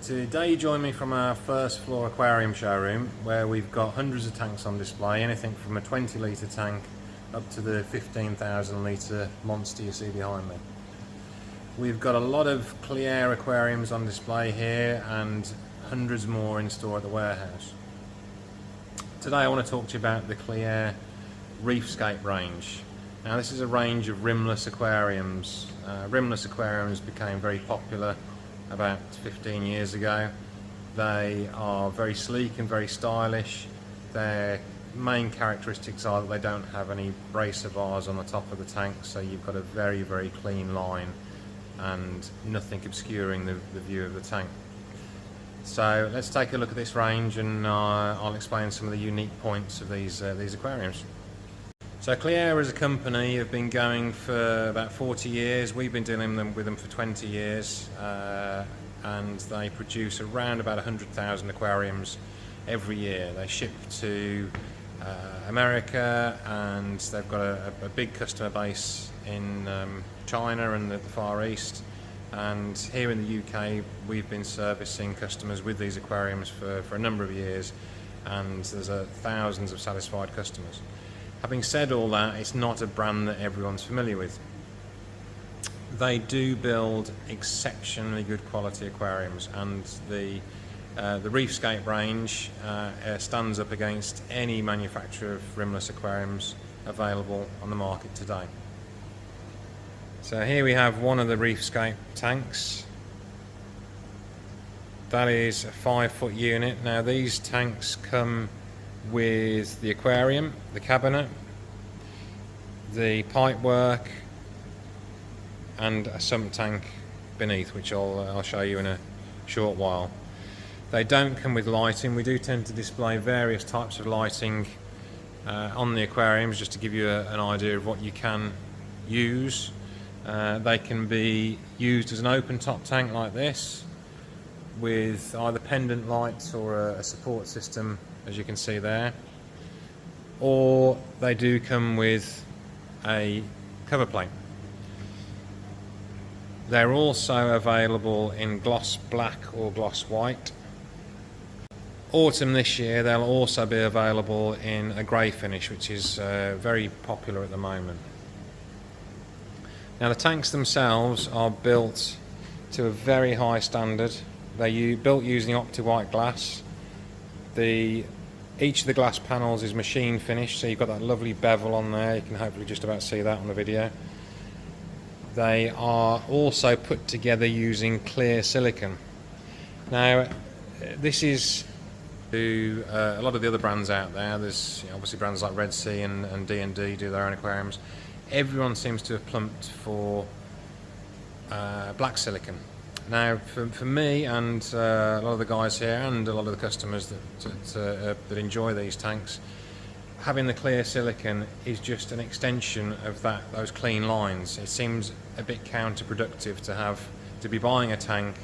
Today you join me from our first floor aquarium showroom where we've got hundreds of tanks on display, anything from a 20 litre tank up to the 15,000 litre monster you see behind me. We've got a lot of Cleair aquariums on display here and hundreds more in store at the warehouse. Today I want to talk to you about the Cleair reefscape range. Now this is a range of rimless aquariums. Rimless aquariums became very popular about 15 years ago. They are very sleek and very stylish. Their main characteristics are that they don't have any bracer bars on the top of the tank, so you've got a very, very clean line and nothing obscuring the view of the tank. So let's take a look at this range and I'll explain some of the unique points of these aquariums. So Cleair as a company have been going for about 40 years. We've been dealing with them for 20 years and they produce around about 100,000 aquariums every year. They ship to America and they've got a big customer base in China and the Far East. And here in the UK we've been servicing customers with these aquariums for a number of years, and there's thousands of satisfied customers. Having said all that, it's not a brand that everyone's familiar with. They do build exceptionally good quality aquariums, and the reefscape range stands up against any manufacturer of rimless aquariums available on the market today. So here we have one of the reefscape tanks. That is a 5-foot unit. Now these tanks come with the aquarium, the cabinet, the pipework and a sump tank beneath, which I'll show you in a short while. They don't come with lighting. We do tend to display various types of lighting on the aquariums just to give you an idea of what you can use. They can be used as an open top tank like this with either pendant lights or a support system, as you can see there, or they do come with a cover plate. They're also available in gloss black or gloss white. Autumn this year they'll also be available in a grey finish, which is very popular at the moment. Now the tanks themselves are built to a very high standard. They're built using opti-white glass. Each of the glass panels is machine finished, so you've got that lovely bevel on there. You can hopefully just about see that on the video. They are also put together using clear silicone. Now this is to a lot of the other brands out there. There's obviously brands like Red Sea and D&D do their own aquariums. Everyone seems to have plumped for black silicone. Now for me and a lot of the guys here and a lot of the customers that enjoy these tanks, having the clear silicone is just an extension of those clean lines. It seems a bit counterproductive to be buying a tank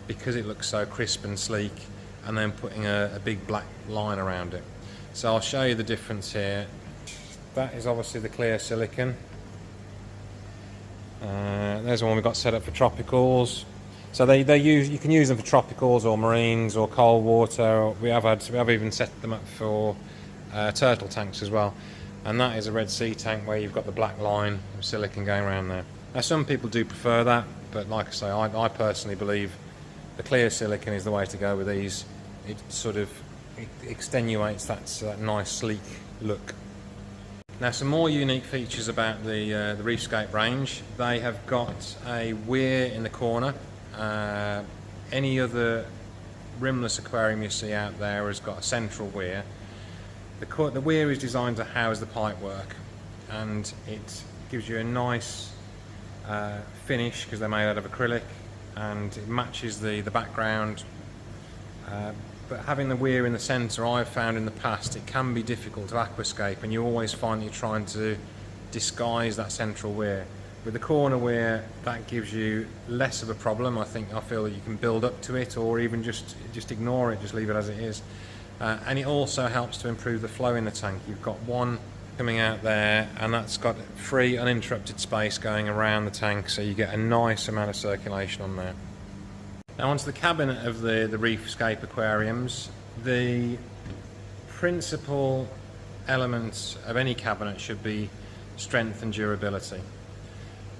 because it looks so crisp and sleek and then putting a big black line around it. So I'll show you the difference here. That is obviously the clear silicone. There's the one we've got set up for tropicals. So you can use them for tropicals or marines or cold water. We have even set them up for turtle tanks as well. And that is a Red Sea tank where you've got the black line of silicone going around there. Now some people do prefer that, but like I say, I personally believe the clear silicone is the way to go with these. It sort of extenuates that nice sleek look. Now some more unique features about the reefscape range. They have got a weir in the corner. Any other rimless aquarium you see out there has got a central weir. The weir is designed to house the pipework, and it gives you a nice finish because they're made out of acrylic, and it matches the background. But having the weir in the centre, I've found in the past, it can be difficult to aquascape, and you always find you're trying to disguise that central weir. With the corner weir, that gives you less of a problem. I feel that you can build up to it, or even just ignore it, just leave it as it is. And it also helps to improve the flow in the tank. You've got one coming out there, and that's got free uninterrupted space going around the tank, so you get a nice amount of circulation on there. Now onto the cabinet of the reefscape aquariums. The principal elements of any cabinet should be strength and durability.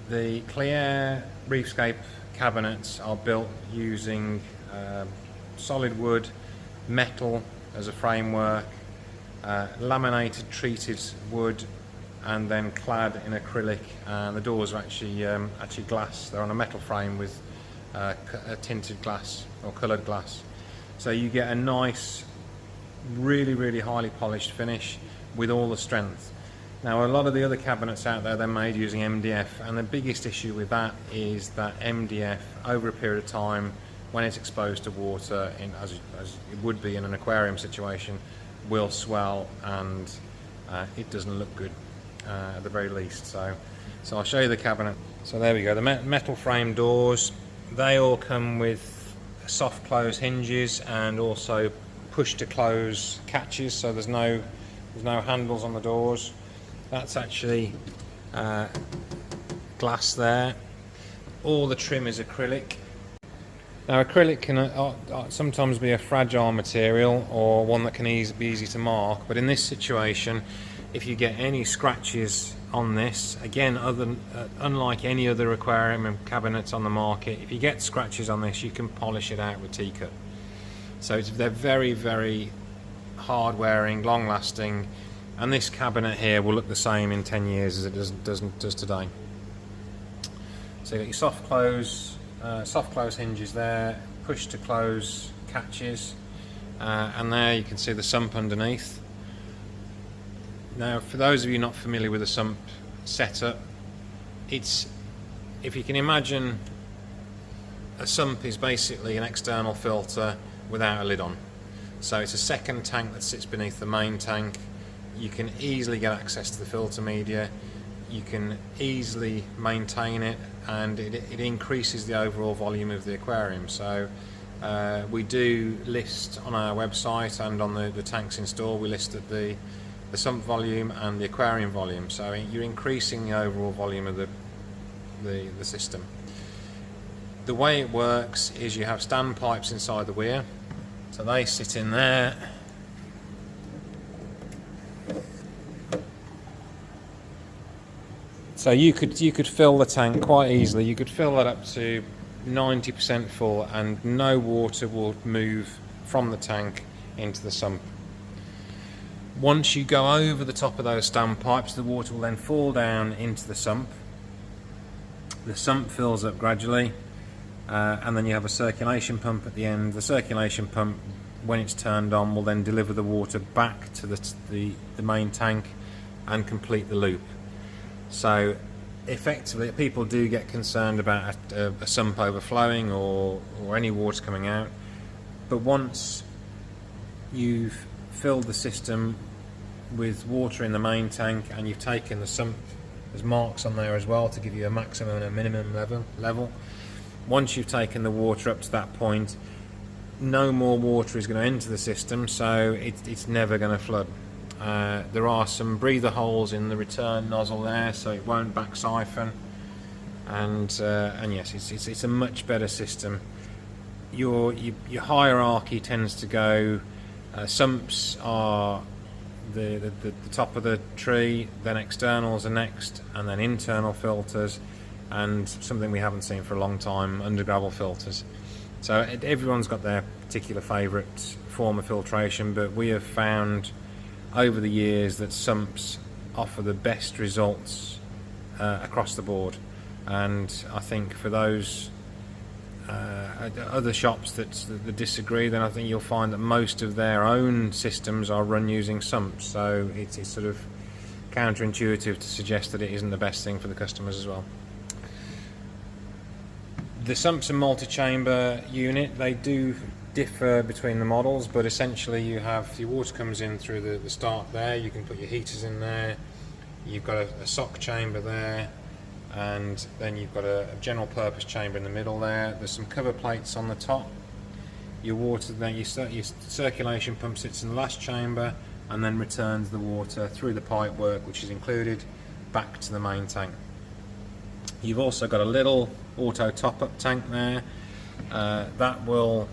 The Cleair reefscape cabinets are built using solid wood, metal as a framework, laminated treated wood, and then clad in acrylic. And the doors are actually glass. They're on a metal frame with a tinted glass or coloured glass. So you get a nice, really highly polished finish with all the strength. Now a lot of the other cabinets out there, they're made using MDF, and the biggest issue with that is that MDF over a period of time, when it's exposed to water, as it would be in an aquarium situation, will swell, and it doesn't look good at the very least. So I'll show you the cabinet. So there we go, the metal frame doors. They all come with soft close hinges and also push to close catches, so there's no handles on the doors. That's actually glass there. All the trim is acrylic. Now acrylic can sometimes be a fragile material or one that can be easy to mark, but in this situation, if you get any scratches on this, again, unlike any other aquarium cabinets on the market, if you get scratches on this, you can polish it out with T-cut. So they're very hard wearing, long lasting, and this cabinet here will look the same in 10 years as it does today. So you got your soft close hinges there, push to close catches, and there you can see the sump underneath. Now for those of you not familiar with the sump setup, if you can imagine, a sump is basically an external filter without a lid on. So it's a second tank that sits beneath the main tank. You can easily get access to the filter media, you can easily maintain it, and it increases the overall volume of the aquarium. So we do list on our website and on the tanks in store, we list the sump volume and the aquarium volume. So you're increasing the overall volume of the system. The way it works is you have standpipes inside the weir, so they sit in there. So you could fill the tank quite easily. You could fill that up to 90% full, and no water will move from the tank into the sump. Once you go over the top of those standpipes, the water will then fall down into the sump. The sump fills up gradually, and then you have a circulation pump at the end. The circulation pump, when it's turned on, will then deliver the water back to the main tank and complete the loop. So effectively, people do get concerned about a sump overflowing or any water coming out, but once you've filled the system with water in the main tank and you've taken the sump, there's marks on there as well to give you a maximum and a minimum level. Once you've taken the water up to that point, no more water is going to enter the system, so it's never going to flood. There are some breather holes in the return nozzle there, so it won't back siphon, and yes, it's a much better system. Your hierarchy tends to go, sumps are the top of the tree, then externals are next, and then internal filters, and something we haven't seen for a long time, undergravel filters. So everyone's got their particular favourite form of filtration, but we have found over the years that sumps offer the best results across the board. And I think for those other shops that disagree, then I think you'll find that most of their own systems are run using sumps, so it's sort of counterintuitive to suggest that it isn't the best thing for the customers as well. The sumps and multi-chamber unit, they do differ between the models, but essentially you have your water comes in through the start there, you can put your heaters in there, you've got a sock chamber there, and then you've got a general purpose chamber in the middle there. There's some cover plates on the top. Your water then, your circulation pump sits in the last chamber and then returns the water through the pipe work, which is included, back to the main tank. You've also got a little auto top-up tank there, That will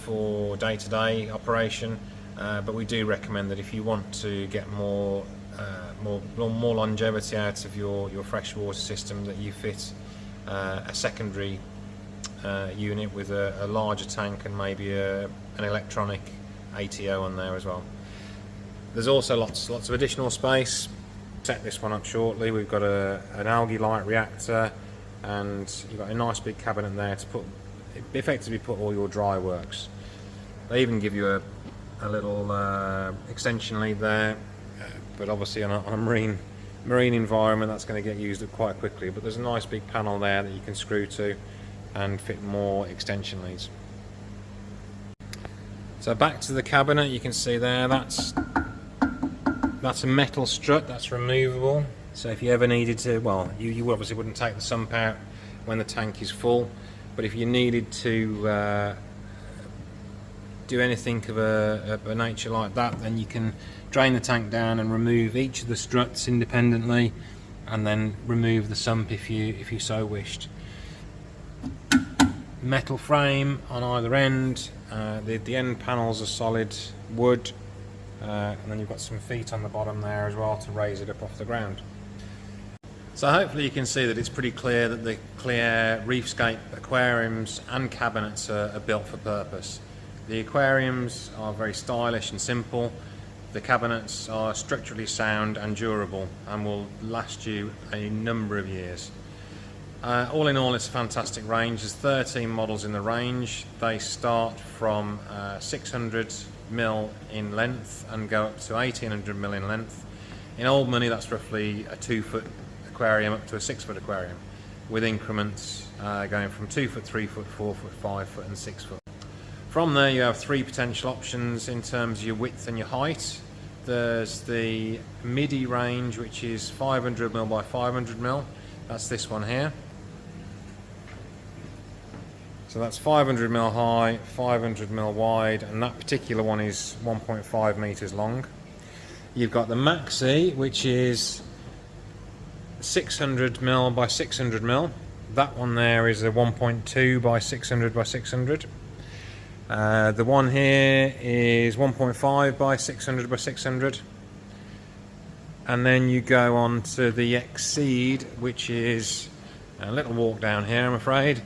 for day-to-day operation, but we do recommend that if you want to get more longevity out of your freshwater system, that you fit a secondary unit with a larger tank and maybe an electronic ATO on there as well. There's also lots of additional space. Set this one up shortly. We've got an algae light reactor, and you've got a nice big cabinet there to effectively put all your dry works. They even give you a little extension lead there, but obviously on a marine environment that's going to get used up quite quickly. But there's a nice big panel there that you can screw to and fit more extension leads. So back to the cabinet, you can see there that's a metal strut that's removable. So if you ever needed to, well, you obviously wouldn't take the sump out when the tank is full, but if you needed to do anything of a nature like that, then you can drain the tank down and remove each of the struts independently, and then remove the sump if you so wished. Metal frame on either end. The end panels are solid wood, and then you've got some feet on the bottom there as well to raise it up off the ground. So hopefully you can see that it's pretty clear that the Cleair reefscape aquariums and cabinets are built for purpose. The aquariums are very stylish and simple. The cabinets are structurally sound and durable and will last you a number of years. All in all, it's a fantastic range. There's 13 models in the range. They start from 600mm in length and go up to 1800mm in length. In old money, that's roughly a 2-foot aquarium up to a 6-foot aquarium, with increments going from 2 foot, 3 foot, 4 foot, 5 foot and 6 foot. From there you have 3 potential options in terms of your width and your height. There's the midi range, which is 500mm by 500mm. That's this one here. So that's 500mm high, 500mm wide, and that particular one is 1.5 meters long. You've got the maxi, which is 600mm by 600mm. That one there is a 1.2 by 600 by 600. The one here is 1.5 by 600 by 600. And then you go on to the Exceed, which is a little walk down here, I'm afraid.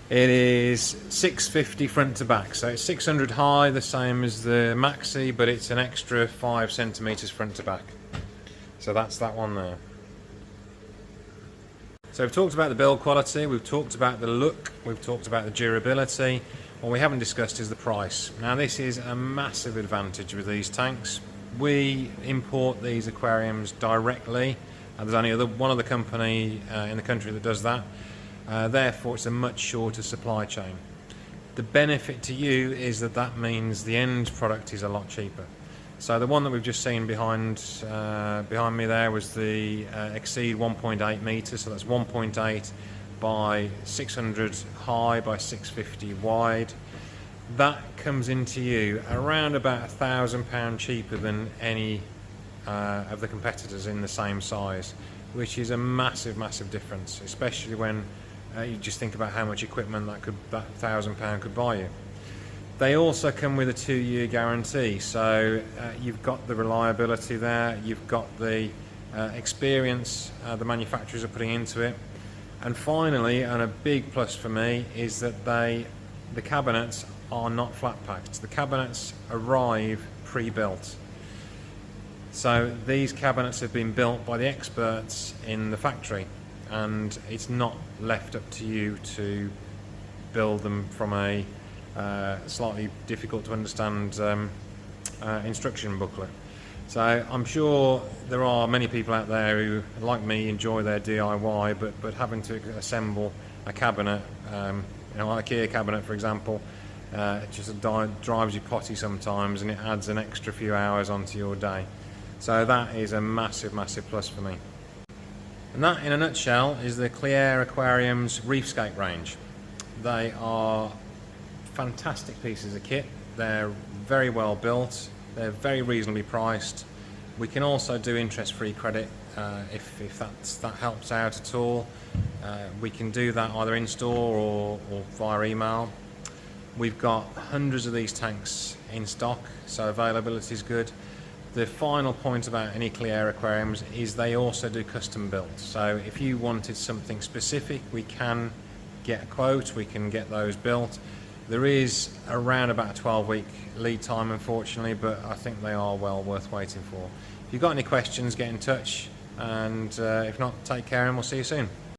It is 650 front to back, so it's 600 high, the same as the Maxi, but it's an extra 5 centimeters front to back. So that's that one there. So we've talked about the build quality, we've talked about the look, we've talked about the durability. What we haven't discussed is the price. Now this is a massive advantage with these tanks. We import these aquariums directly. There's only one other company in the country that does that. Therefore it's a much shorter supply chain. The benefit to you is that means the end product is a lot cheaper. So the one that we've just seen behind me there was the Exceed 1.8 meters, so that's 1.8 by 600 high by 650 wide. That comes into you around about £1,000 cheaper than any of the competitors in the same size, which is a massive difference, especially when you just think about how much equipment that £1,000 could buy you. They also come with a 2-year guarantee, so you've got the reliability there, you've got the experience the manufacturers are putting into it. And finally, and a big plus for me, is that the cabinets are not flat packed. The cabinets arrive pre-built. So these cabinets have been built by the experts in the factory, and it's not left up to you to build them from a slightly difficult to understand instruction booklet. So I'm sure there are many people out there who, like me, enjoy their DIY, but having to assemble a cabinet, an IKEA cabinet for example, it just drives you potty sometimes, and it adds an extra few hours onto your day. So that is a massive plus for me. And that, in a nutshell, is the Cleair Aquariums Reefscape range. They are fantastic pieces of kit. They're very well built. They're very reasonably priced. We can also do interest-free credit if that helps out at all. We can do that either in store or via email. We've got hundreds of these tanks in stock, so availability is good. The final point about any Cleair aquariums is they also do custom built. So if you wanted something specific, we can get a quote, we can get those built. There is around about a 12-week lead time, unfortunately, but I think they are well worth waiting for. If you've got any questions, get in touch, and if not, take care and we'll see you soon.